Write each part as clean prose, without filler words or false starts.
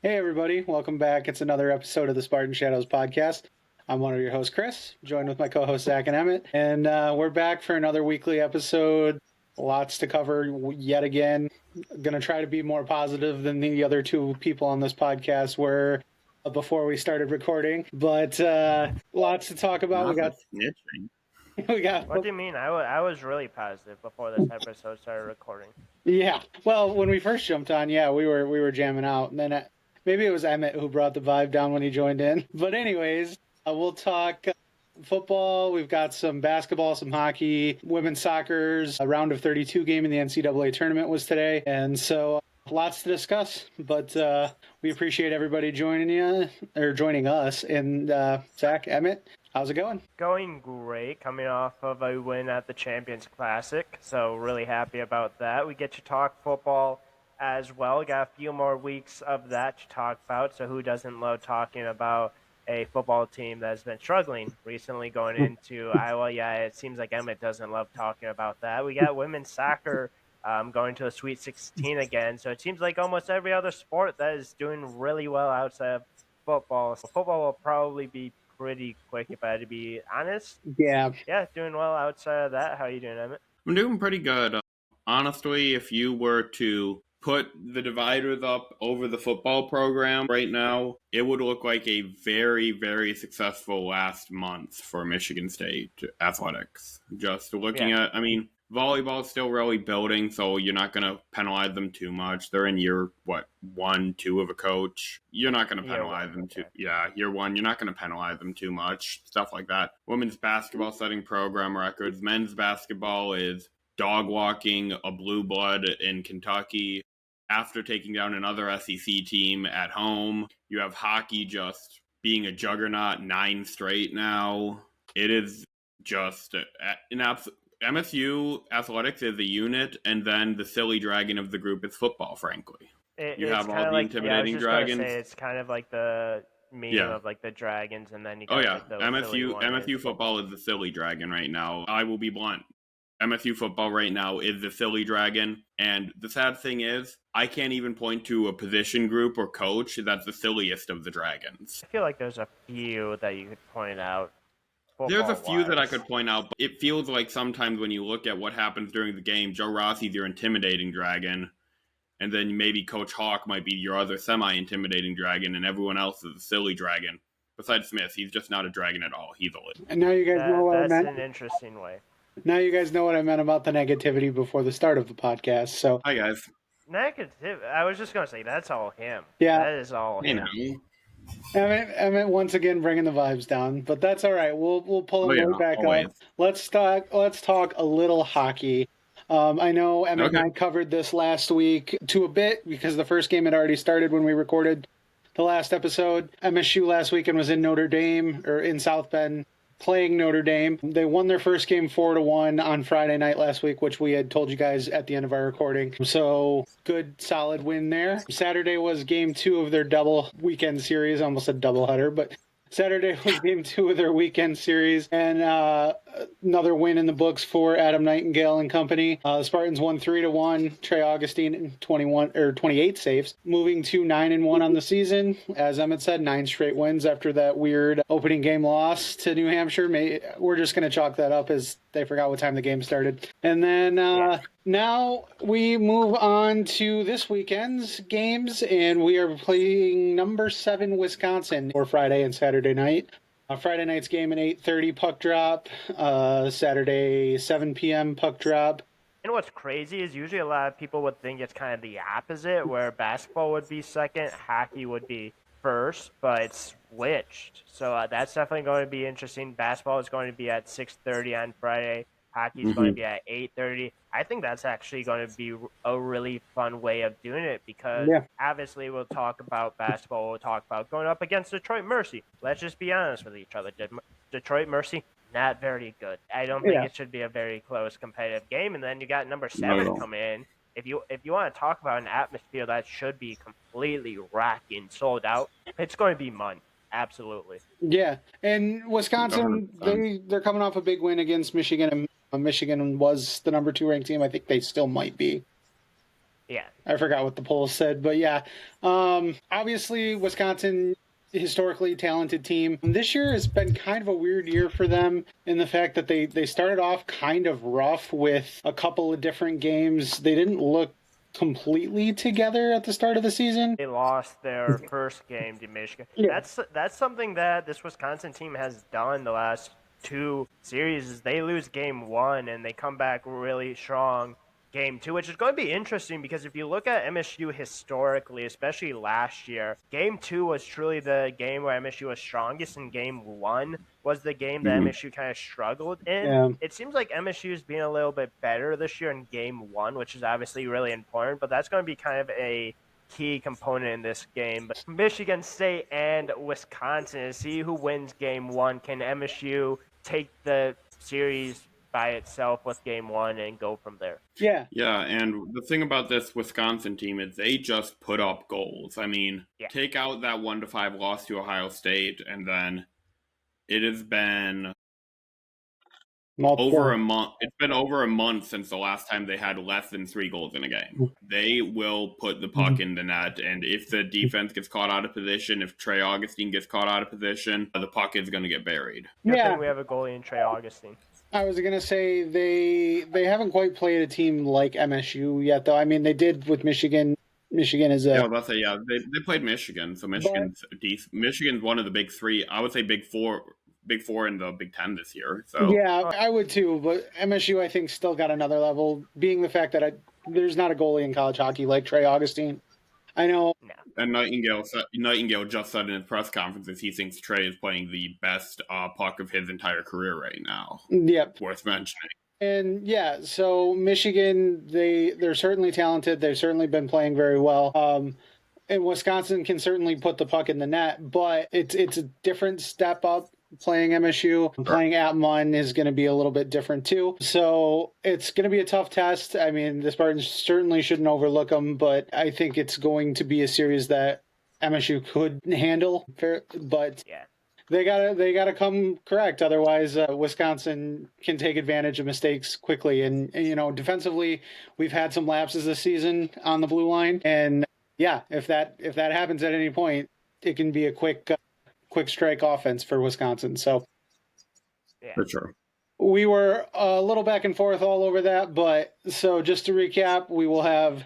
Hey, everybody. Welcome back. It's another episode of the Spartan Shadows podcast. I'm one of your hosts, Chris, joined with my co hosts, Zack and Emmett. And we're back for another weekly episode. Lots to cover yet again. Going to try to be more positive than the other two people on this podcast were before we started recording. But lots to talk about. Not the snitching. We got. What do you mean? I was really positive before this episode started recording. Yeah. Well, when we first jumped on, yeah, we were jamming out, and then maybe it was Emmett who brought the vibe down when he joined in. But anyways, we'll talk football. We've got some basketball, some hockey, women's soccer's a round of 32 game in the NCAA tournament was today, and so lots to discuss. But we appreciate everybody joining us. And Zack, Emmett, how's it going? Going great, coming off of a win at the Champions Classic, so really happy about that. We get to talk football as well. Got a few more weeks of that to talk about, so who doesn't love talking about a football team that's been struggling recently going into Iowa? Yeah, it seems like Emmett doesn't love talking about that. We got women's soccer going to a Sweet 16 again, so it seems like almost every other sport that is doing really well outside of football. So football will probably be pretty quick if I had to be honest. Yeah, doing well outside of that. How are you doing, Emmett? I'm doing pretty good. Honestly, if you were to put the dividers up over the football program right now, it would look like a very, very successful last month for Michigan State athletics. Just looking at, volleyball is still really building, so you're not going to penalize them too much. They're in year, 1, 2 of a coach. You're not going to penalize them too. Yeah, year 1, you're not going to penalize them too much. Stuff like that. Women's basketball setting program records. Men's basketball is dog walking a blue blood in Kentucky after taking down another SEC team at home. You have hockey just being a juggernaut 9 straight now. It is just an absolute. MSU athletics is a unit, and then the silly dragon of the group is football, frankly. You have all the intimidating dragons. It's kind of like the meme of like the dragons, and then you got MSU football is the silly dragon right now. I will be blunt. MSU football right now is the silly dragon, and the sad thing is, I can't even point to a position group or coach that's the silliest of the dragons. I feel like there's a few that you could point out. There's a few that I could point out, but it feels like sometimes when you look at what happens during the game, Joe Rossi's your intimidating dragon, and then maybe Coach Hawk might be your other semi-intimidating dragon, and everyone else is a silly dragon. Besides Smith, he's just not a dragon at all. He's a little. And now you guys know what I meant. That's an interesting way. Now you guys know what I meant about the negativity before the start of the podcast. So hi guys. Negative. I was just gonna say that's all him. Yeah, that is all him. Emmett once again bringing the vibes down, but that's all right. We'll pull him right back up. Let's talk a little hockey. I know Emmett and I covered this last week to a bit because the first game had already started when we recorded the last episode. MSU last weekend was in Notre Dame or in South Bend playing Notre Dame. They won their first game 4-1 on Friday night last week, which we had told you guys at the end of our recording. So good, solid win there. Saturday was game 2 of their double weekend series. I almost said doubleheader, but Saturday was game 2 of their weekend series, and another win in the books for Adam Nightingale and company. The Spartans won 3-1. Trey Augustine 28 saves, moving to 9-1 on the season. As Emmett said, 9 straight wins after that weird opening game loss to New Hampshire. We're just going to chalk that up as they forgot what time the game started. And then now we move on to this weekend's games, and we are playing number 7 Wisconsin for Friday and Saturday night. Friday night's game at 8:30 puck drop. Saturday 7 p.m. puck drop. And what's crazy is usually a lot of people would think it's kind of the opposite, where basketball would be second, hockey would be first, but it's switched. So that's definitely going to be interesting. Basketball is going to be at 6:30 on Friday. Hockey is going to be at 8:30. I think that's actually going to be a really fun way of doing it because obviously we'll talk about basketball. We'll talk about going up against Detroit Mercy. Let's just be honest with each other. Detroit Mercy, not very good. I don't think it should be a very close competitive game. And then you got number 7 come in. If you want to talk about an atmosphere that should be completely rocking, sold out, it's going to be Munn. Absolutely. Yeah, and Wisconsin, they're coming off a big win against Michigan. Michigan was the number 2 ranked team. I think they still might be. Yeah. I forgot what the poll said, but yeah. Obviously, Wisconsin, historically talented team. This year has been kind of a weird year for them in the fact that they started off kind of rough with a couple of different games. They didn't look completely together at the start of the season. They lost their first game to Michigan. Yeah. That's something that this Wisconsin team has done the last two series is they lose game one and they come back really strong game two, which is going to be interesting because if you look at MSU historically, especially last year, game two was truly the game where MSU was strongest, and game one was the game that MSU kind of struggled in. Yeah. It seems like MSU is being a little bit better this year in game one, which is obviously really important, but that's going to be kind of a key component in this game. But Michigan State and Wisconsin, see who wins game one. Can MSU take the series by itself with game one and go from there? Yeah. Yeah, and the thing about this Wisconsin team is they just put up goals. I mean, take out that 1-5 loss to Ohio State, and then it has been over a month. It's been over a month since the last time they had less than 3 goals in a game. They will put the puck in the net, and if the defense gets caught out of position, if Trey Augustine gets caught out of position, the puck is going to get buried. Good thing we have a goalie in Trey Augustine. I was going to say they haven't quite played a team like MSU yet, though. I mean, they did with Michigan. Michigan is a... Yeah, they played Michigan, so Michigan's one of the big three. I would say big four in the Big Ten this year. So yeah, I would too. But MSU, I think, still got another level, being the fact that there's not a goalie in college hockey like Trey Augustine. I know. And Nightingale just said in his press conferences he thinks Trey is playing the best puck of his entire career right now. Yep. Worth mentioning. And yeah, so Michigan, they're certainly talented. They've certainly been playing very well. And Wisconsin can certainly put the puck in the net, but it's a different step up. Playing MSU, playing at Munn is going to be a little bit different too. So it's going to be a tough test. I mean, the Spartans certainly shouldn't overlook them, but I think it's going to be a series that MSU could handle. But they gotta come correct. Otherwise, Wisconsin can take advantage of mistakes quickly. And defensively, we've had some lapses this season on the blue line. And yeah, if that happens at any point, it can be a quick strike offense for Wisconsin. So for sure. We were a little back and forth all over that, but so just to recap, we will have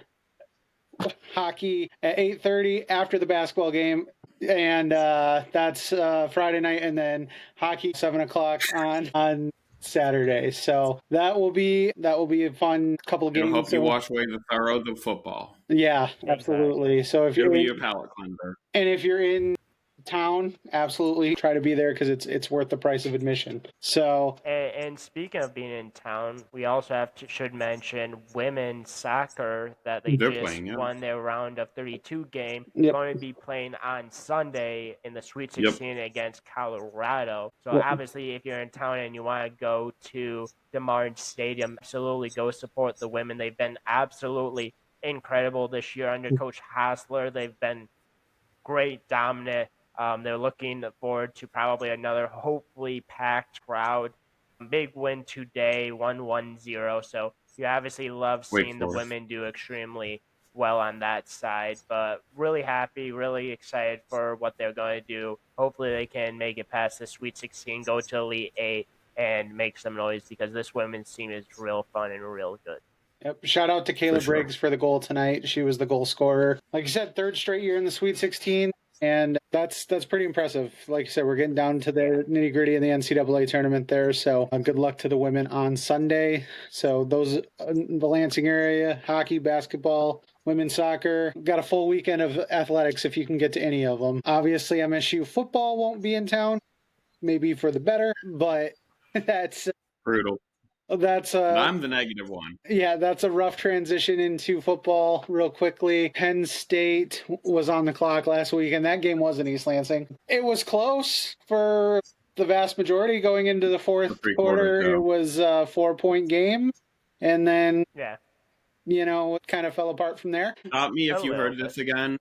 hockey at 8:30 after the basketball game, and that's Friday night, and then hockey 7:00 on Saturday. So that will be a fun couple of games. It'll help you wash away the sorrows of football. Yeah, absolutely. So if it'll be your palate cleanser, and if you're in town, absolutely try to be there because it's worth the price of admission. So and speaking of being in town, we also should mention women's soccer that they won their round of 32 game. Going to be playing on Sunday in the Sweet 16 against Colorado. So obviously if you're in town and you want to go to DeMarge Stadium, absolutely go support the women. They've been absolutely incredible this year under Coach Hassler. They've been great, dominant. They're looking forward to probably another hopefully packed crowd. Big win today, 1-1-0. So you obviously love seeing the women do extremely well on that side. But really happy, really excited for what they're going to do. Hopefully they can make it past the Sweet 16, go to Elite 8, and make some noise because this women's team is real fun and real good. Yep. Shout out to Kayla Briggs for the goal tonight. She was the goal scorer. Like you said, third straight year in the Sweet 16. And that's pretty impressive. Like I said, we're getting down to the nitty gritty in the NCAA tournament there. So good luck to the women on Sunday. So those in the Lansing area, hockey, basketball, women's soccer, got a full weekend of athletics if you can get to any of them. Obviously, MSU football won't be in town, maybe for the better, but that's brutal. I'm the negative one. Yeah, that's a rough transition into football real quickly. Penn State was on the clock last week, and that game was in East Lansing. It was close for the vast majority going into the fourth quarter. It was a 4-point game, and then it kind of fell apart from there. Stop me if you heard this again.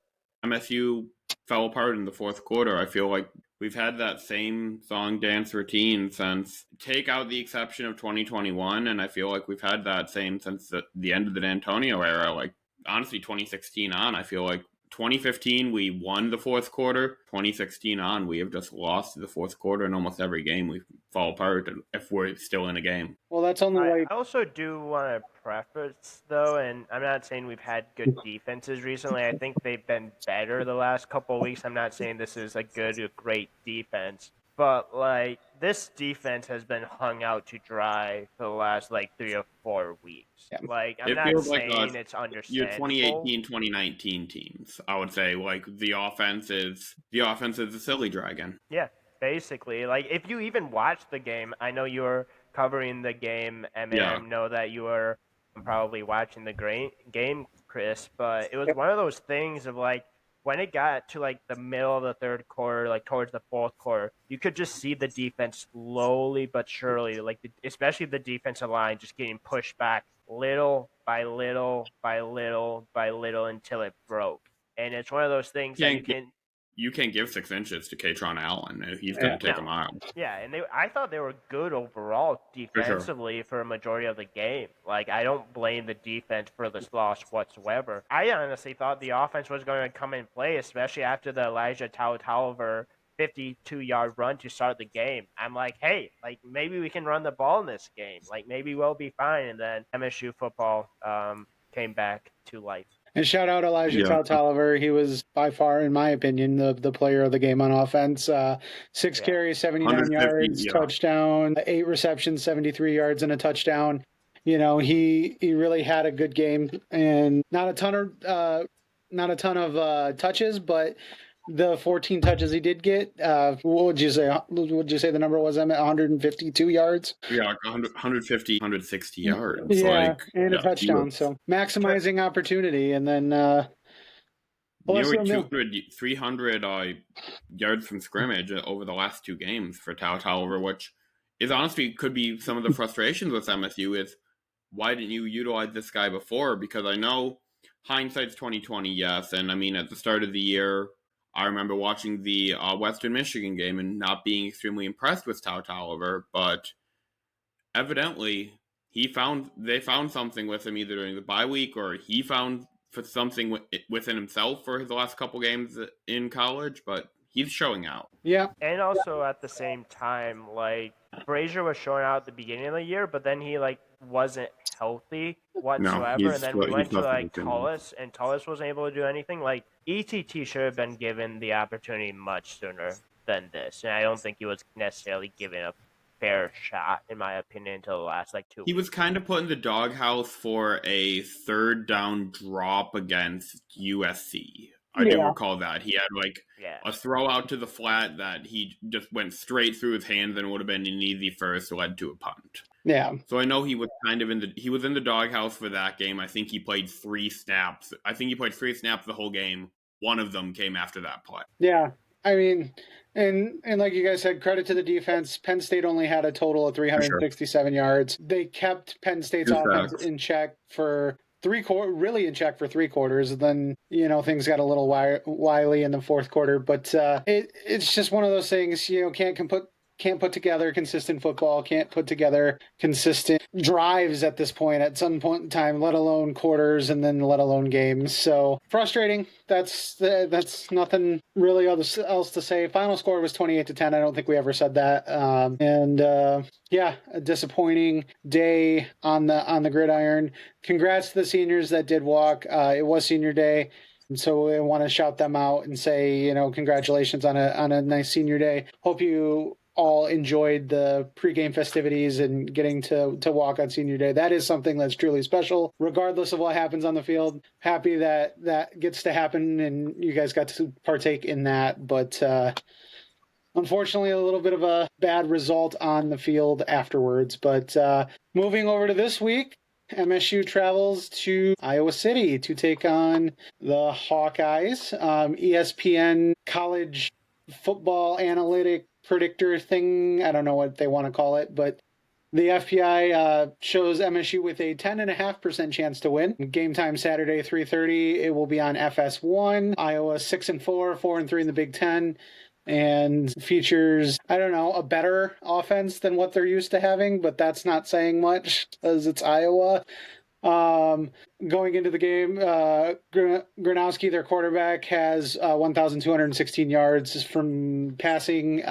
MSU fell apart in the fourth quarter. I feel like we've had that same song dance routine since, take out the exception of 2021, and I feel like we've had that same since the end of the D'Antonio era. Like, honestly 2016 on, I feel like 2015 we won the fourth quarter. 2016 on, we have just lost the fourth quarter in almost every game. We fall apart if we're still in a game. Well, that's only I also do want to preface, though, and I'm not saying we've had good defenses recently. I think they've been better the last couple of weeks. I'm not saying this is a great defense. But, like, this defense has been hung out to dry for the last, 3 or 4 weeks. Yeah. Like, I'm not saying it's understandable. Your 2018, 2019 teams, I would say, like, the offense is a silly dragon. Yeah, basically. Like, if you even watch the game, I know you're covering the game, Emmett. Yeah. I know that you were probably watching the game, Chris, but it was one of those things of, like, when it got to, like, the middle of the third quarter, like, towards the fourth quarter, you could just see the defense slowly but surely, like, especially the defensive line, just getting pushed back little by little by little by little until it broke. And it's one of those things that you can't give 6 inches to Katron Allen. He's going to take a mile. Yeah, and I thought they were good overall defensively for a majority of the game. Like, I don't blame the defense for this loss whatsoever. I honestly thought the offense was going to come and play, especially after the Elijah Tautalver 52-yard run to start the game. I'm like, hey, like, maybe we can run the ball in this game. Like, maybe we'll be fine. And then MSU football came back to life. And shout out Elijah Tautalver. He was by far, in my opinion, the player of the game on offense. 6 carries, 79 yards, touchdown, 8 receptions, 73 yards, and a touchdown. You know, he really had a good game, and not a ton of touches, but the 14 touches he did get, what would you say? Would you say the number was, Emmett? 152 yards? Yeah, like 150, 160 yards. Yeah, and a touchdown. So maximizing opportunity, and then nearly 300 yards from scrimmage over the last 2 games for Tautalver, which is honestly could be some of the frustrations with MSU is why didn't you utilize this guy before? Because I know hindsight's 2020, yes, and I mean at the start of the year, I remember watching the Western Michigan game and not being extremely impressed with Tautalver, but evidently they found something with him either during the bye week or he found something within himself for his last couple games in college, but he's showing out. Yeah. And also at the same time, like, Frazier was showing out at the beginning of the year, but then he, like, wasn't healthy whatsoever. And then we went to, like, Tullis, and Tullis wasn't able to do anything. Like, ETT should have been given the opportunity much sooner than this. And I don't think he was necessarily given a fair shot, in my opinion, until the last, 2 weeks. He was kind of put in the doghouse for a third down drop against USC. I do recall that. He had a throw out to the flat that he just went straight through his hands and would have been an easy first, led to a punt. Yeah. So I know he was kind of in the doghouse for that game. I think he played 3 snaps. The whole game. One of them came after that play. Yeah. I mean, and like you guys said, credit to the defense. Penn State only had a total of 367 yards. They kept Penn State's offense in check for 3 quarters. And then, you know, things got a little wily in the fourth quarter. But it's just one of those things, you know, can't put together consistent football, can't put together consistent drives at this point, at some point in time, let alone quarters and then let alone games. So frustrating. That's nothing really else to say. Final score was 28-10. I don't think we ever said that. A disappointing day on the gridiron. Congrats to the seniors that did walk. It was senior day. So I want to shout them out and say, you know, congratulations on a nice senior day. Hope you all enjoyed the pregame festivities and getting to walk on senior day. That is something that's truly special, regardless of what happens on the field. Happy that gets to happen and you guys got to partake in that. But unfortunately, a little bit of a bad result on the field afterwards. But moving over to this week, MSU travels to Iowa City to take on the Hawkeyes. ESPN college football analytic predictor thing, I don't know what they want to call it, but the FPI shows MSU with a 10.5% chance to win. Game time Saturday, 3:30. It will be on FS1. Iowa 6-4, 4-3 in the Big Ten, and features, I don't know, a better offense than what they're used to having, but that's not saying much because it's Iowa. Going into the game, Gronowski, their quarterback, has 1,216 yards from passing.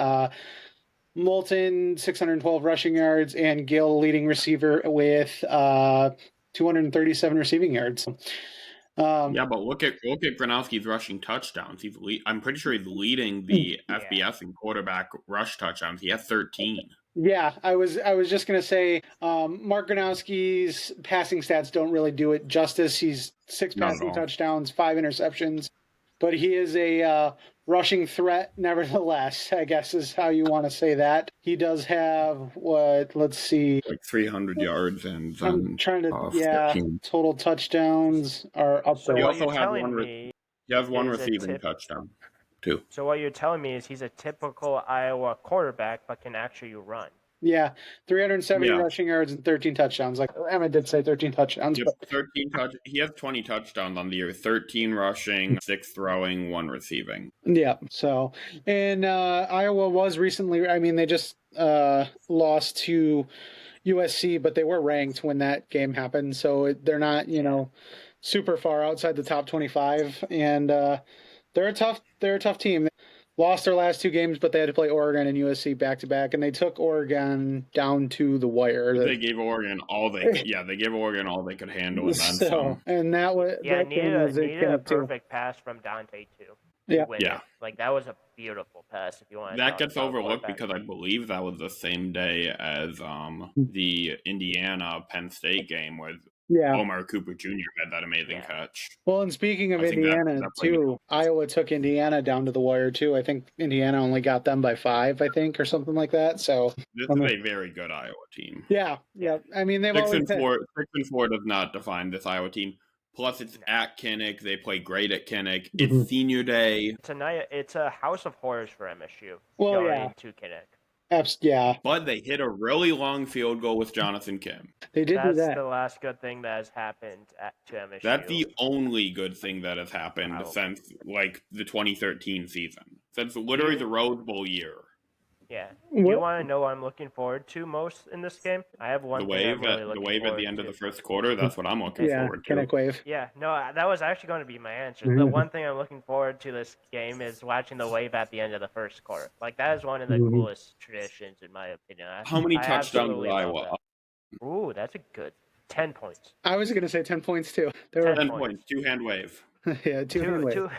Moulton, 612 rushing yards, and Gill, leading receiver, with 237 receiving yards. Yeah, but look at Gronowski's rushing touchdowns. I'm pretty sure he's leading the FBS in quarterback rush touchdowns. He has 13. Yeah, I was just gonna say, Mark Gronowski's passing stats don't really do it justice. He's 6 passing touchdowns, 5 interceptions, but he is a rushing threat nevertheless, I guess is how you want to say that. He does have let's see, like 300 yards and I'm trying to total touchdowns are up there. He also has one receiving touchdown too. So what you're telling me is he's a typical Iowa quarterback but can actually run. Yeah, 370 rushing yards and 13 touchdowns. Like Emmett did say, 13 touchdowns. He has 20 touchdowns on the year, 13 rushing, 6 throwing, 1 receiving. Yeah, so, and Iowa was recently, I mean, they just lost to USC, but they were ranked when that game happened, so they're not, super far outside the top 25, and they're a tough team. Lost their last 2 games, but they had to play Oregon and USC back to back, and they took Oregon down to the wire. They gave Oregon all they could handle, and then some. And that was needed a perfect pass from Dante too. Yeah. Like that was a beautiful pass. If you want, that gets overlooked because I believe that was the same day as the Indiana Penn State game where Omar Cooper Jr. had that amazing catch. Well, and speaking of Indiana, too, Iowa took Indiana down to the wire, too. I think Indiana only got them by 5, or something like that. So this is a very good Iowa team. Yeah. I mean, they've 6 and 4 does not define this Iowa team. Plus, it's at Kinnick. They play great at Kinnick. It's senior day. Tonight, it's a house of horrors for MSU. Well, into Kinnick. Yeah. But they hit a really long field goal with Jonathan Kim. They did do that. That's the last good thing that has happened to MSU. That's the only good thing that has happened since, the 2013 season. Since literally the Rose Bowl year. Yeah. Do you want to know what I'm looking forward to most in this game? I have one thing I'm really looking forward to. The wave at the end of the first quarter, that's what I'm looking forward to. Kinnick wave. Yeah, no, that was actually going to be my answer. The one thing I'm looking forward to this game is watching the wave at the end of the first quarter. Like, that is one of the coolest traditions, in my opinion. How many touchdowns did Iowa? Ooh, that's a good 10 points. I was going to say 10 points, too. 10 points, 2-hand wave. Yeah, 2-hand wave.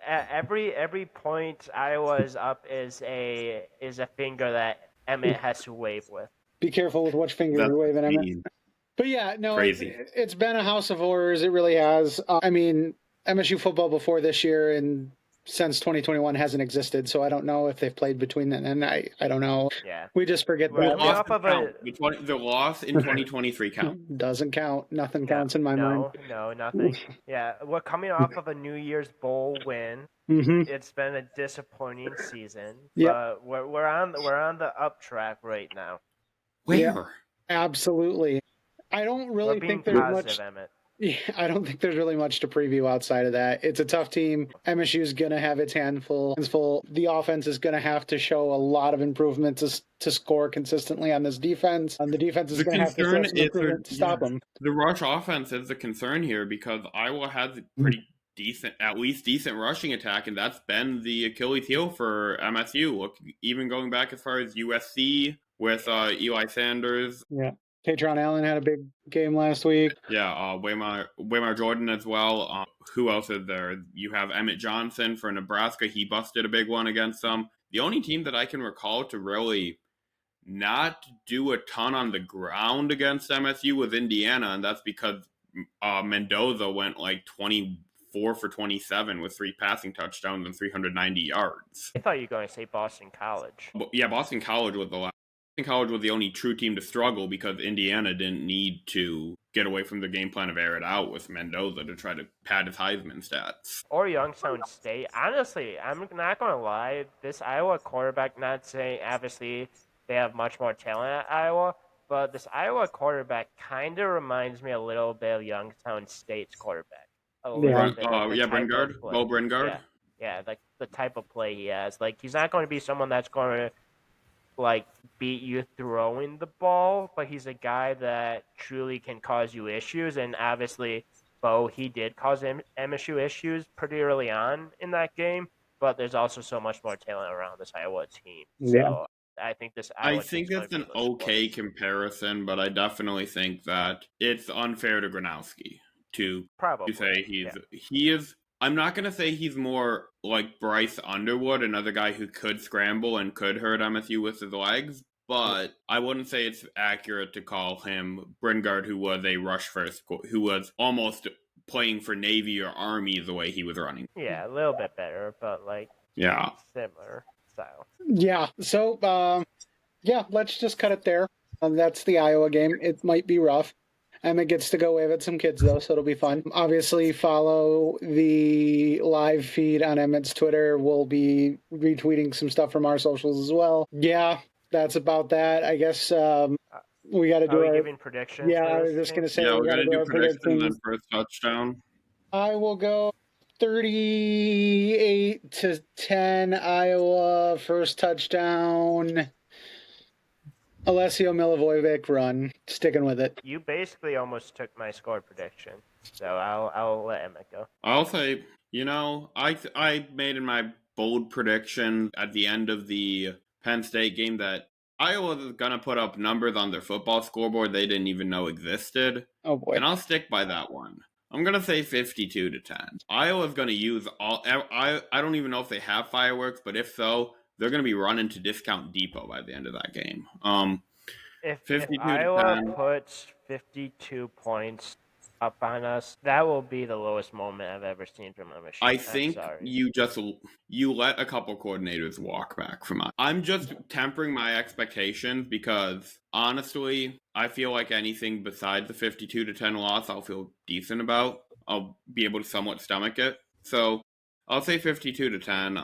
Every point Iowa is up is a finger that Emmett has to wave with. Be careful with which finger you're waving, Emmett. But yeah, no, crazy. It's been a house of horrors. It really has. I mean, MSU football before this year and since 2021 hasn't existed, so I don't know if they've played between then, and I don't know. Yeah. We just forget that. The loss in 2023 count. Doesn't count. Nothing counts in my mind. No, nothing. Yeah, we're coming off of a New Year's Bowl win. It's been a disappointing season, but we're on the up track right now. Where? Yeah, absolutely. I don't really think there's much. Emmett. Yeah, I don't think there's really much to preview outside of that. It's a tough team. MSU is going to have its hands full. The offense is going to have to show a lot of improvement to score consistently on this defense. And the defense is going to have to show some improvement to stop them. The rush offense is the concern here because Iowa has a pretty decent rushing attack, and that's been the Achilles heel for MSU. Look, even going back as far as USC with Eli Sanders. Yeah. Patron Allen had a big game last week. Yeah, Waymar Jordan as well. Who else is there? You have Emmett Johnson for Nebraska. He busted a big one against them. The only team that I can recall to really not do a ton on the ground against MSU was Indiana, and that's because Mendoza went 24 for 27 with 3 passing touchdowns and 390 yards. I thought you were going to say Boston College. Yeah, Boston College was the last. College was the only true team to struggle because Indiana didn't need to get away from the game plan of air it out with Mendoza to try to pad his Heisman stats. Or Youngstown State. Honestly, I'm not going to lie. This Iowa quarterback, not saying obviously they have much more talent at Iowa, but this Iowa quarterback kind of reminds me a little bit of Youngstown State's quarterback. Brengard. Bo Brengard. Yeah, like the type of play he has. Like, he's not going to be someone that's going to like beat you throwing the ball, but he's a guy that truly can cause you issues. And obviously, Bo, he did cause MSU issues pretty early on in that game, but there's also so much more talent around this Iowa team. So I think this Iowa team is going to be it's an okay comparison, but I definitely think that it's unfair to Gronowski to say he is. I'm not going to say he's more like Bryce Underwood, another guy who could scramble and could hurt MSU with his legs, but I wouldn't say it's accurate to call him Bringard, who was a rush first, who was almost playing for Navy or Army the way he was running. Yeah, a little bit better, but similar style. Yeah. So, let's just cut it there. That's the Iowa game. It might be rough. Emmett gets to go wave at some kids, though, so it'll be fun. Obviously, follow the live feed on Emmett's Twitter. We'll be retweeting some stuff from our socials as well. Yeah, that's about that. I guess we got to do giving predictions? Yeah, I was just going to say we got to do predictions and first touchdown. I will go 38-10 Iowa, first touchdown. Alessio Milivojevic run. Sticking with it. You basically almost took my score prediction, so I'll let Emmett go. I'll say, I made in my bold prediction at the end of the Penn State game that Iowa was going to put up numbers on their football scoreboard they didn't even know existed. Oh, boy. And I'll stick by that one. I'm going to say 52-10. Iowa's going to use I don't even know if they have fireworks, but if so, they're going to be running to Discount Depot by the end of that game. If Iowa puts 52 points up on us, that will be the lowest moment I've ever seen from MSU. I think you let a couple coordinators walk back from us. I'm just tempering my expectations because, honestly, I feel like anything besides the 52-10 loss, I'll feel decent about. I'll be able to somewhat stomach it. So I'll say 52-10.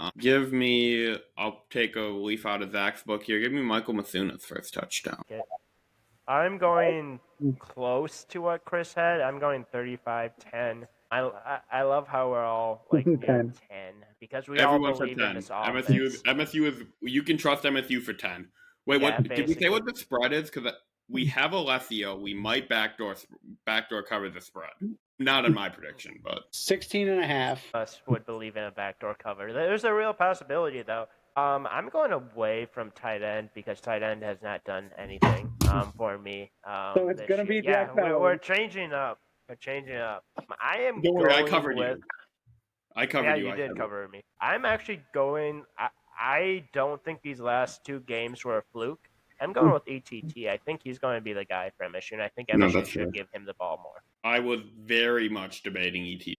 I'll take a leaf out of Zach's book here. Give me Michael Masuna's first touchdown. Okay. I'm going close to what Chris had. I'm going 35-10. I love how we're all like 10 because everyone all believe in this offense. MSU is you can trust MSU for 10. Wait, what did we say what the spread is? Because we have Alessio. We might backdoor cover the spread. Not in my prediction, but 16.5. Us would believe in a backdoor cover. There's a real possibility, though. I'm going away from tight end because tight end has not done anything for me. So it's going to be Jack. We're changing up. I am. Don't worry, I covered you. I covered you. Yeah, you did cover me. I'm actually going. I don't think these last two games were a fluke. I'm going with ETT. I think he's going to be the guy for MSU, and I think MSU should give him the ball more. I was very much debating ETT.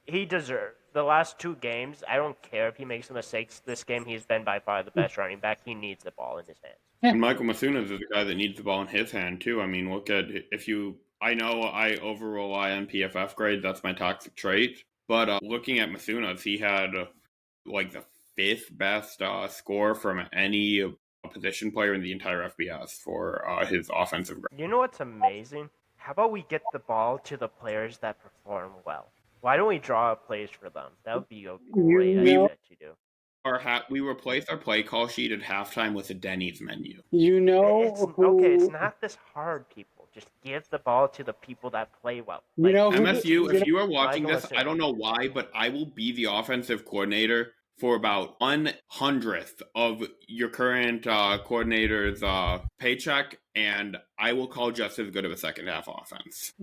He deserves the last two games. I don't care if he makes mistakes. This game, he's been by far the best running back. He needs the ball in his hands. And Michael Masunas is the guy that needs the ball in his hand, too. I mean, look at I know I over-rely on PFF grades. That's my toxic trait. But looking at Masunas, he had the fifth best score from any position player in the entire FBS for his offensive grade. You know what's amazing? How about we get the ball to the players that perform well? Why don't we draw up plays for them? That would be a great idea to do. We replaced our play call sheet at halftime with a Denny's menu. It's not this hard, people. Just give the ball to the people that play well. MSU, if you are watching this, I don't know why, but I will be the offensive coordinator for about 1/100th of your current coordinator's paycheck, and I will call just as good of a second half offense.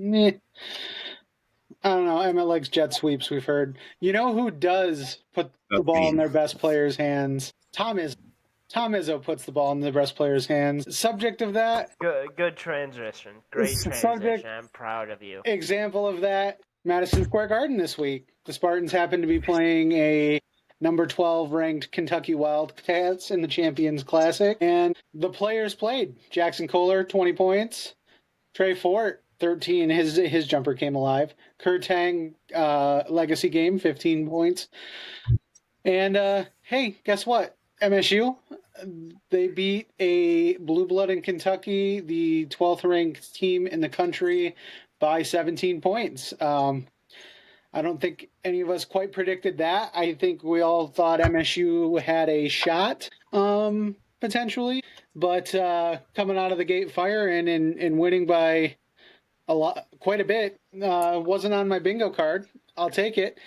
I don't know. Emmett likes jet sweeps, we've heard. You know who does put the ball in their best player's hands? Tom Izzo puts the ball in the best player's hands. Subject of that. Good transition. Great transition. I'm proud of you. Example of that, Madison Square Garden this week. The Spartans happened to be playing a number 12 ranked Kentucky Wildcats in the Champions Classic. And the players played. Jackson Kohler, 20 points. Trey Fort, 13. His jumper came alive. Kurt Tang, legacy game, 15 points. And, hey, guess what? MSU, they beat a blue blood in Kentucky, the 12th ranked team in the country, by 17 points. I don't think any of us quite predicted that. I think we all thought MSU had a shot. potentially, but coming out of the gate firing and winning by quite a bit, wasn't on my bingo card. I'll take it.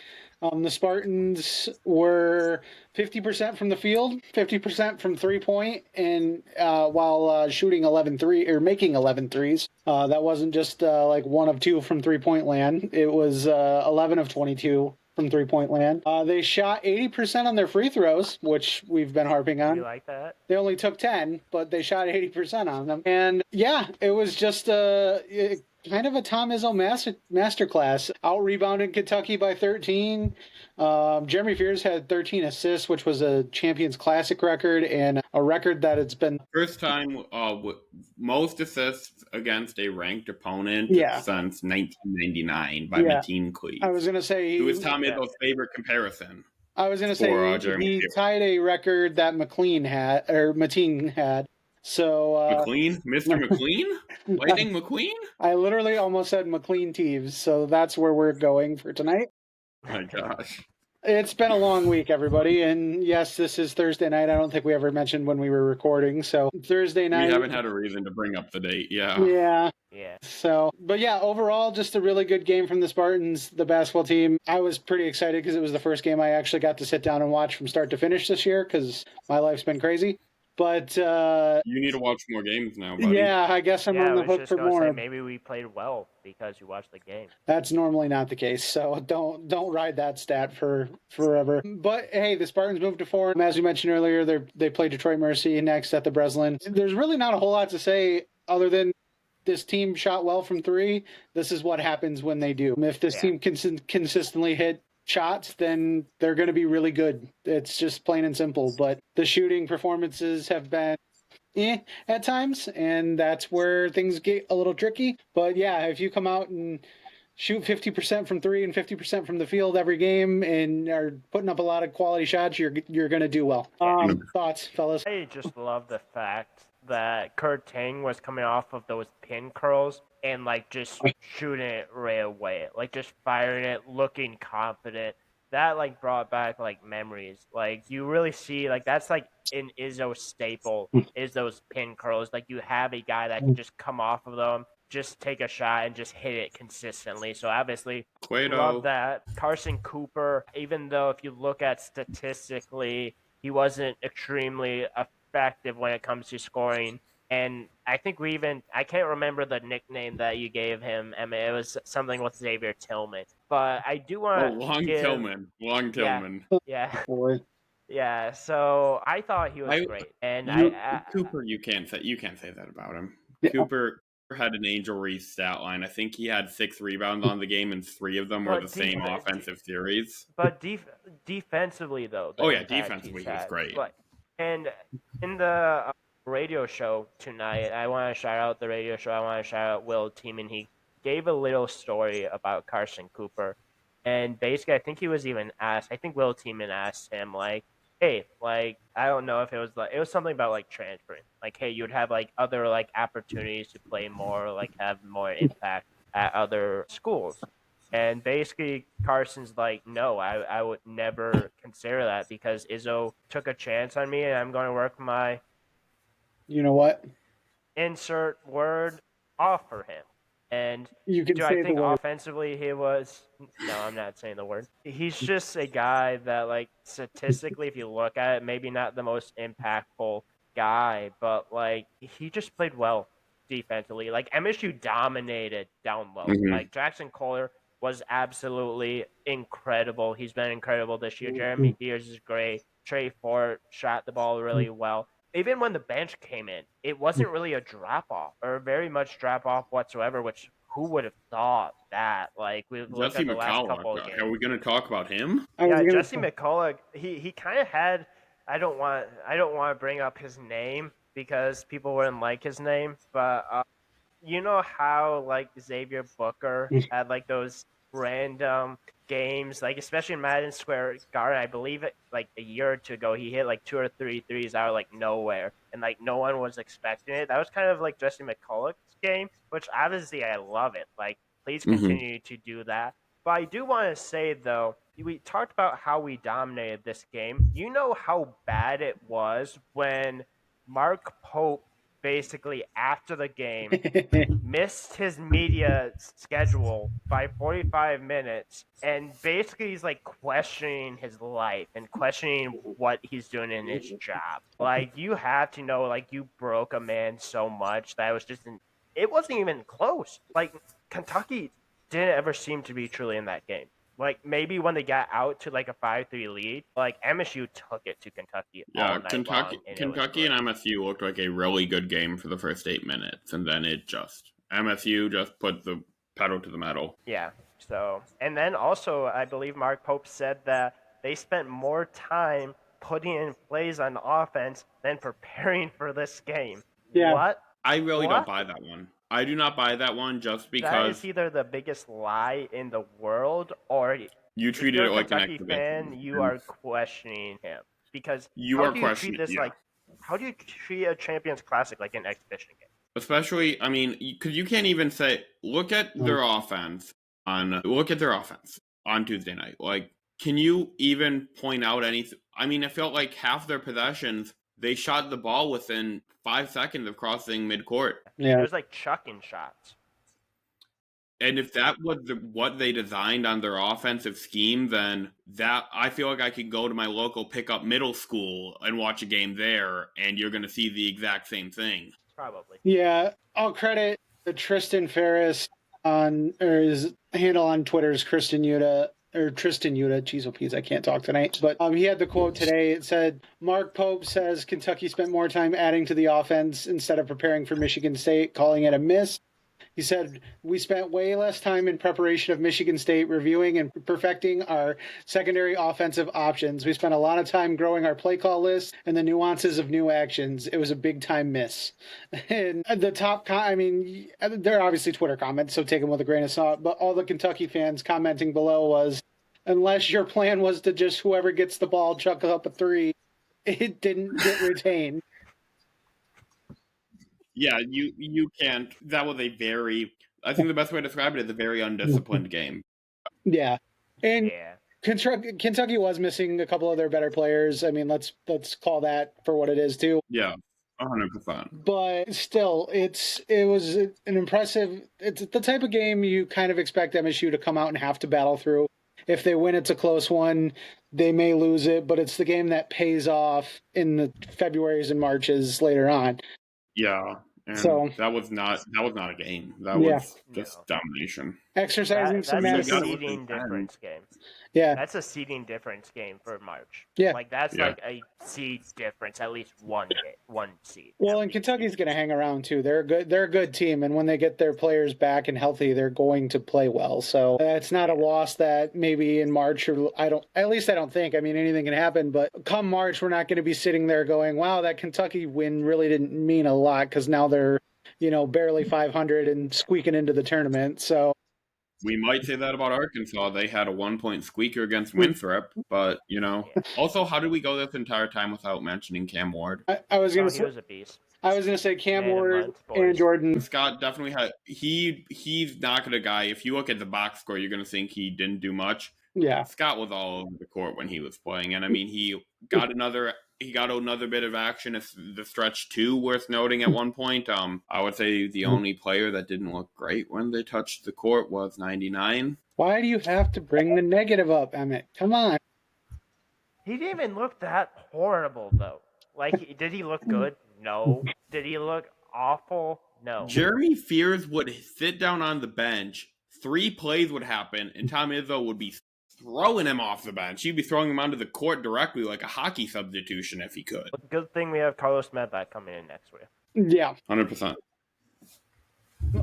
The Spartans were 50% from the field, 50% from 3-point, and while shooting 11 or making 11 threes. That wasn't just like 1 of 2 from 3-point land. It was 11 of 22 from 3-point land. They shot 80% on their free throws, which we've been harping on. You like that? They only took 10, but they shot 80% on them. And yeah, it was just kind of a Tom Izzo masterclass. Out rebounded Kentucky by 13. Jeremy Fears had 13 assists, which was a Champions Classic record and a record that it's been first time most assists against a ranked opponent since 1999 by Mateen Cleaves. I was going to say it was Tom Izzo's favorite comparison. I was going to say he tied a record that Mateen had. So McLean, Mr. McLean, Lightning McQueen. I literally almost said McLean Teves, so that's where we're going for tonight. Oh my gosh. It's been a long week, everybody, and yes, this is Thursday night. I don't think we ever mentioned when we were recording, so Thursday night. We haven't had a reason to bring up the date, Yeah. So, but yeah, overall, just a really good game from the Spartans, the basketball team. I was pretty excited because it was the first game I actually got to sit down and watch from start to finish this year because my life's been crazy. But you need to watch more games now, buddy. Yeah, I guess I'm on the hook for more. Maybe we played well because you watched the game. That's normally not the case, so don't ride that stat for forever. But hey, the Spartans moved to 4. As we mentioned earlier, they play Detroit Mercy next at the Breslin. There's really not a whole lot to say other than this team shot well from 3. This is what happens when they do. If this team can consistently hit shots, then they're going to be really good. It's just plain and simple. But the shooting performances have been at times, and that's where things get a little tricky. But yeah, if you come out and shoot 50% from 3 and 50% from the field every game and are putting up a lot of quality shots, you're going to do well. Thoughts, fellas? I just love the fact that Kurt Tang was coming off of those pin curls and like just shooting it right away, like just firing it, looking confident. That like brought back like memories. Like you really see like that's like an Izzo staple is those pin curls. Like you have a guy that can just come off of them, just take a shot and just hit it consistently. So obviously love that. Carson Cooper, even though if you look at statistically, he wasn't extremely effective when it comes to scoring. And I think I can't remember the nickname that you gave him, Emmett. It was something with Xavier Tillman. But I do want to Long Tillman. Yeah. Boy. Yeah, so I thought he was great. And Cooper, you can't say that about him. Yeah. Cooper had an Angel Reese stat line. I think he had 6 rebounds on the game, and 3 of them were the same offensive series. But defensively, though. Defensively he was great. And in the radio show tonight, I want to shout out the radio show. I want to shout out Will Tiemann. He gave a little story about Carson Cooper. And basically, I think he was even asked, I think Will Tiemann asked him, like, hey, like, I don't know if it was something about, like, transferring. Like, hey, you'd have, like, other, like, opportunities to play more, like, have more impact at other schools. And basically, Carson's like, no, I would never consider that because Izzo took a chance on me and I'm going to work my... You know what? Insert word off for him. And you can do I think offensively he was... No, I'm not saying the word. He's just a guy that, like, statistically, if you look at it, maybe not the most impactful guy, but, like, he just played well defensively. Like, MSU dominated down low. Mm-hmm. Like, Jackson Kohler was absolutely incredible. He's been incredible this year. Jeremy Fears is great. Trey Fort shot the ball really well. Even when the bench came in, it wasn't really a drop-off or very much drop-off whatsoever, which who would have thought that? Like, we've looked at the last couple of games. Are we going to talk about him? Yeah, Jesse McCullough, he kind of had – I don't want to bring up his name because people wouldn't like his name, but you know how, like, Xavier Booker had, like, those random games, like, especially in Madison Square Garden, I believe it, like, a year or 2 ago, he hit, like, 2 or 3 threes out of, like, nowhere, and, like, no one was expecting it. That was kind of like Jesse McCullough's game, which, obviously, I love it. Like, please continue to do that. But I do want to say, though, we talked about how we dominated this game. You know how bad it was when Mark Pope basically after the game missed his media schedule by 45 minutes, and basically he's like questioning his life and questioning what he's doing in his job. Like, you have to know, like, you broke a man so much that it was just it wasn't even close. Like, Kentucky didn't ever seem to be truly in that game. Like, maybe when they got out to like a 5-3 lead, like MSU took it to Kentucky all night long. Kentucky and MSU looked like a really good game for the first 8 minutes, and then MSU just put the pedal to the metal. Yeah. So, and then also, I believe Mark Pope said that they spent more time putting in plays on offense than preparing for this game. Yeah. What? I really don't buy that one. I do not buy that one just because that is either the biggest lie in the world, or you treated it like an exhibition. Fan, you are questioning him because you are questioning this like. How do you treat a Champions Classic like an exhibition game? Especially, I mean, because you can't even say look at their offense on Tuesday night. Like, can you even point out anything? I mean, it felt like half their possessions they shot the ball within 5 seconds of crossing midcourt. Yeah, it was like chucking shots. And if that was what they designed on their offensive scheme, then that I feel like I could go to my local pickup middle school and watch a game there, and you're going to see the exact same thing. Probably. Yeah, I'll credit Tristan Ferris his handle on Twitter is Tristan Yuta. Jeez, oh, please, I can't talk tonight. But he had the quote today. It said, Mark Pope says Kentucky spent more time adding to the offense instead of preparing for Michigan State, calling it a miss. He said, we spent way less time in preparation of Michigan State reviewing and perfecting our secondary offensive options. We spent a lot of time growing our play call list and the nuances of new actions. It was a big time miss. And the top, they're obviously Twitter comments, so take them with a grain of salt. But all the Kentucky fans commenting below was, unless your plan was to just whoever gets the ball chuck up a three, it didn't get retained. Yeah, you can't. That was I think the best way to describe it is a very undisciplined game. Yeah. And Kentucky was missing a couple of their better players. I mean, let's call that for what it is, too. Yeah, 100%. But still, it was an impressive. It's the type of game you kind of expect MSU to come out and have to battle through. If they win, it's a close one. They may lose it, but it's the game that pays off in the Februarys and Marches later on. Yeah, and so that was not a game. That was just domination. Exercising some that's a seeding difference game. Yeah, that's a seeding difference game for March. Yeah, like that's like a seed difference, at least one seed. Well, and Kentucky's going to hang around too. They're a good team, and when they get their players back and healthy, they're going to play well. So it's not a loss that maybe in March, or I don't think. I mean, anything can happen, but come March, we're not going to be sitting there going, "Wow, that Kentucky win really didn't mean a lot," because now they're barely 500 and squeaking into the tournament. So. We might say that about Arkansas. They had a 1-point squeaker against Winthrop, but Also, how did we go this entire time without mentioning Cam Ward? I was going to say he was a beast. I was going to say Cam Ward and Jordan. Scott definitely had. He's not going to guy. If you look at the box score, you're going to think he didn't do much. Yeah, Scott was all over the court when he was playing, and I mean he got another bit of action. It's the stretch two worth noting at one point. I would say the only player that didn't look great when they touched the court was 99. Why do you have to bring the negative up, Emmett? Come on. He didn't even look that horrible, though. Like, did he look good? No. Did he look awful? No. Jeremy Fears would sit down on the bench. 3 plays would happen, and Tom Izzo would be throwing him off the bench. He'd be throwing him onto the court directly like a hockey substitution if he could. Good thing we have Carlos Medved coming in next week. Yeah. 100%.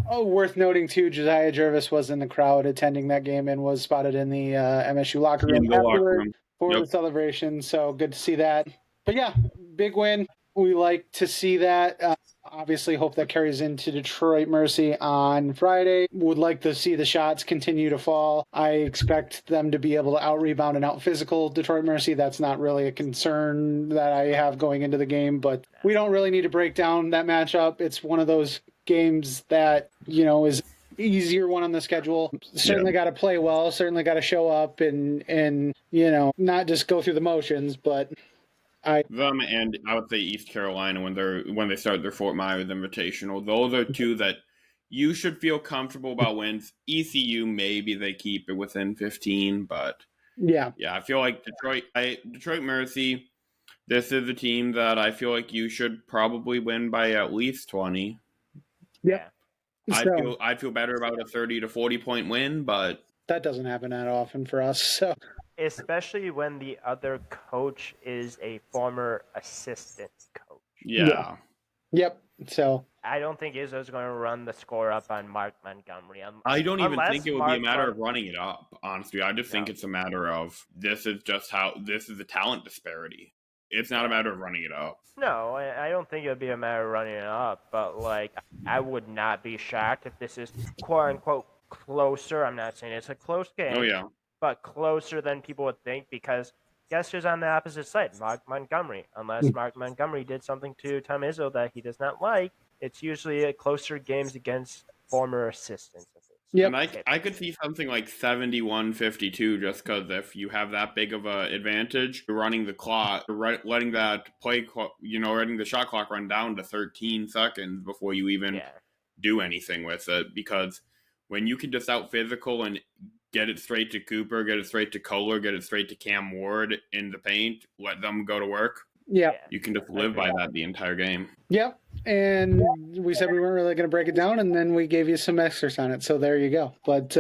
Oh, worth noting, too, Josiah Jervis was in the crowd attending that game and was spotted in the MSU locker room for the celebration. So good to see that. But yeah, big win. We like to see that. Obviously, hope that carries into Detroit Mercy on Friday. Would like to see the shots continue to fall. I expect them to be able to out-rebound and out-physical Detroit Mercy. That's not really a concern that I have going into the game, but we don't really need to break down that matchup. It's one of those games that, is easier one on the schedule. Certainly got to play well, certainly got to show up and not just go through the motions, but Them and I would say East Carolina when they start their Fort Myers Invitational. Those are two that you should feel comfortable about wins. ECU, maybe they keep it within 15, but yeah, I feel like Detroit Mercy. This is a team that I feel like you should probably win by at least 20. Yeah. I'd feel better about a 30 to 40 point win, but that doesn't happen that often for us. So especially when the other coach is a former assistant coach. Yeah. Yep. So I don't think Izzo's going to run the score up on Mark Montgomery. I don't even think it would be a matter of running it up, honestly. I just think it's a matter of this is a talent disparity. It's not a matter of running it up. No, I don't think it would be a matter of running it up, but like I would not be shocked if this is quote unquote closer. I'm not saying it's a close game. Oh yeah. But closer than people would think because guess who's on the opposite side? Mark Montgomery. Unless Mark Montgomery did something to Tom Izzo that he does not like, it's usually a closer games against former assistants. Yeah, and I could see something like 71-52 just because if you have that big of an advantage, you're running the clock, letting that letting the shot clock run down to 13 seconds before you even do anything with it. Because when you can just out physical and get it straight to Cooper, get it straight to Kohler, get it straight to Cam Ward in the paint, let them go to work. Yeah. You can just live by that the entire game. Yep. And we said we weren't really going to break it down, and then we gave you some extras on it. So there you go. But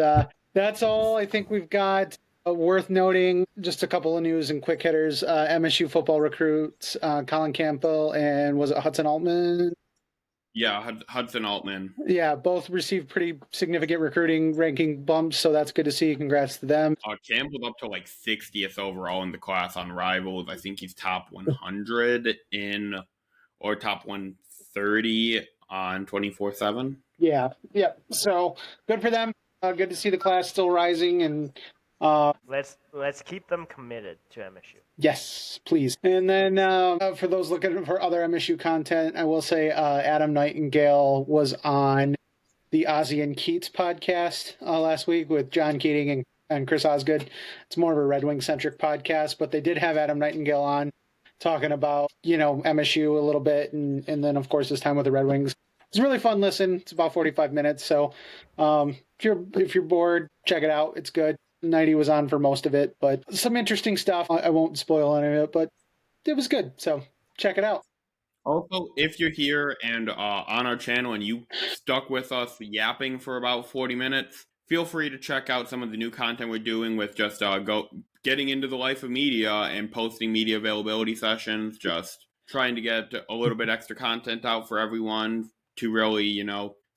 that's all I think we've got. Worth noting, just a couple of news and quick hitters. MSU football recruits, Colin Campbell and was it Hudson Altman? Yeah, Hudson Altman. Yeah, both received pretty significant recruiting ranking bumps, so that's good to see. Congrats to them. Campbell's up to like 60th overall in the class on Rivals. I think he's top 100 or top 130 on 24/7. Yeah. So good for them. Good to see the class still rising, and let's keep them committed to MSU. Yes, please. And then for those looking for other MSU content, I will say Adam Nightingale was on the Ozzie and Keats podcast last week with John Keating and Chris Osgood. It's more of a Red Wing centric podcast, but they did have Adam Nightingale on talking about MSU a little bit, and then of course his time with the Red Wings. It's a really fun listen. It's about 45 minutes, so if you're bored, check it out. It's good. Nighty was on for most of it, but some interesting stuff. I won't spoil any of it, but it was good. So check it out. Also, if you're here and on our channel and you stuck with us yapping for about 40 minutes, feel free to check out some of the new content we're doing with just getting into the life of media and posting media availability sessions, just trying to get a little bit extra content out for everyone to really,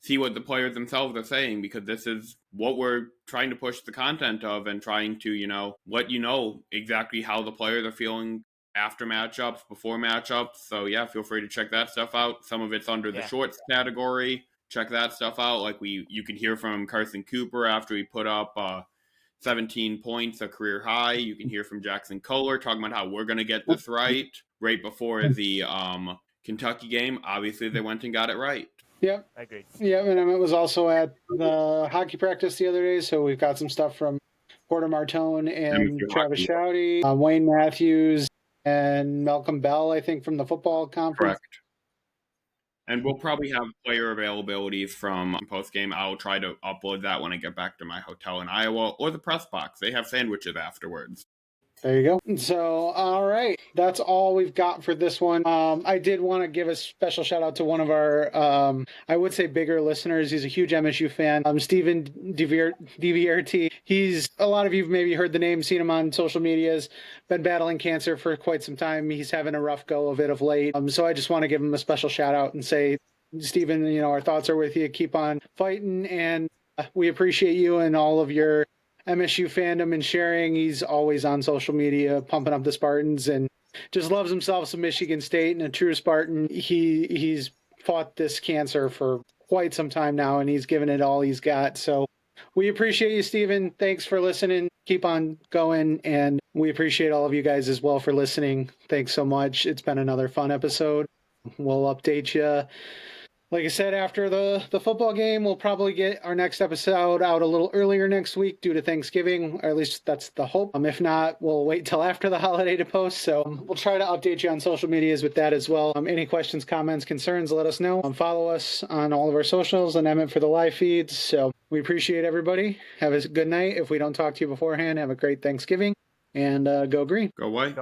see what the players themselves are saying, because this is what we're trying to push the content of and trying to, let you know exactly how the players are feeling after matchups, before matchups. So yeah, feel free to check that stuff out. Some of it's under the shorts category. Check that stuff out. Like you can hear from Carson Cooper after he put up 17 points, a career high. You can hear from Jackson Kohler talking about how we're going to get this right before the Kentucky game. Obviously, they went and got it right. Yep. I agree. Yeah, and Emmett was also at the hockey practice the other day, so we've got some stuff from Porter Martone and Travis Shouty, Wayne Matthews, and Malcolm Bell, I think, from the football conference. Correct. And we'll probably have player availabilities from postgame. I'll try to upload that when I get back to my hotel in Iowa, or the press box. They have sandwiches afterwards. There you go. So, all right. That's all we've got for this one. I did want to give a special shout out to one of our, I would say, bigger listeners. He's a huge MSU fan. Stephen DVRT. A lot of you have maybe heard the name, seen him on social medias, been battling cancer for quite some time. He's having a rough go of it of late. So I just want to give him a special shout out and say, Stephen, our thoughts are with you. Keep on fighting. And we appreciate you and all of your MSU fandom and sharing. He's always on social media pumping up the Spartans and just loves himself some Michigan State, and a true Spartan. He's fought this cancer for quite some time now, and he's given it all he's got. So we appreciate you, Stephen. Thanks for listening. Keep on going, and we appreciate all of you guys as well for listening. Thanks so much. It's been another fun episode. We'll update you Like I said, after the football game, we'll probably get our next episode out a little earlier next week due to Thanksgiving, or at least that's the hope. If not, we'll wait till after the holiday to post. So we'll try to update you on social medias with that as well. Any questions, comments, concerns, let us know. Follow us on all of our socials and Emmett for the live feeds. So we appreciate everybody. Have a good night. If we don't talk to you beforehand, have a great Thanksgiving, and go green. Go white.